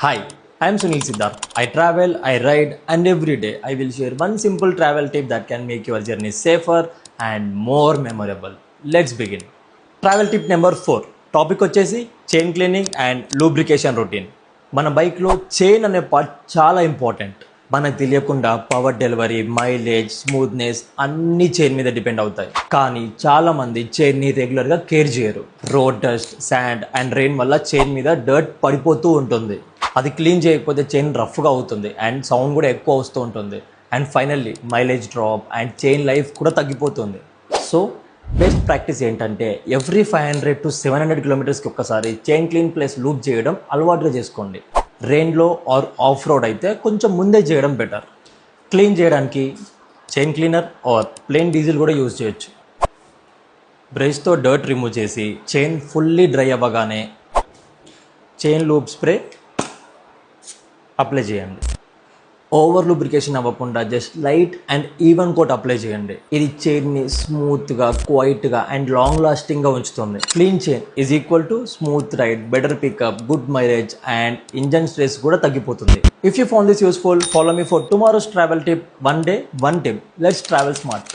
Hi, I am Sunil Siddharth. I travel, I ride, and every day I will share one simple travel tip that can make your journey safer and more memorable. Let's begin. Travel tip number 4. Topic వచ్చేసి chain cleaning and lubrication routine. మన బైక్లో chain అనే part చాలా important. మనకు తెలియకుండా power delivery, mileage, smoothness అన్నీ chain మీద depend అవుతాయి. కానీ చాలామంది చైన్ని రెగ్యులర్గా కేర్ చేయరు. Road dust, sand and rain వల్ల చైన్ మీద డర్ట్ పడిపోతూ ఉంటుంది. అది క్లీన్ చేయకపోతే చైన్ రఫ్గా అవుతుంది అండ్ సౌండ్ కూడా ఎక్కువ వస్తూ ఉంటుంది. And finally mileage drop and chain life కూడా తగ్గిపోతుంది. సో బెస్ట్ ప్రాక్టీస్ ఏంటంటే ఎవ్రీ 500 to 700 కిలోమీటర్స్కి ఒక్కసారి చైన్ క్లీన్ ప్లస్ లూప్ చేయడం అలవాటుగా చేసుకోండి. రెయిన్లో ఆర్ ఆఫ్ రోడ్ అయితే కొంచెం ముందే చేయడం బెటర్. క్లీన్ చేయడానికి chain cleaner or plain diesel కూడా యూజ్ చేయొచ్చు. బ్రష్తో డర్ట్ రిమూవ్ చేసి చైన్ ఫుల్లీ డ్రై అవ్వగానే చైన్ లూప్ స్ప్రే అప్లై చేయండి. ఓవర్ లూబ్రికేషన్ అవ్వకుండా just light and even coat apply చేయండి. ఇది చైన్ని స్మూత్గా, క్వైట్గా అండ్ లాంగ్ లాస్టింగ్గా ఉంచుతుంది. Clean chain is equal to smooth ride, better pickup, good mileage and engine stress కూడా తగ్గిపోతుంది. If you found this useful, follow me for tomorrow's travel tip. One day, one tip. Let's travel smart.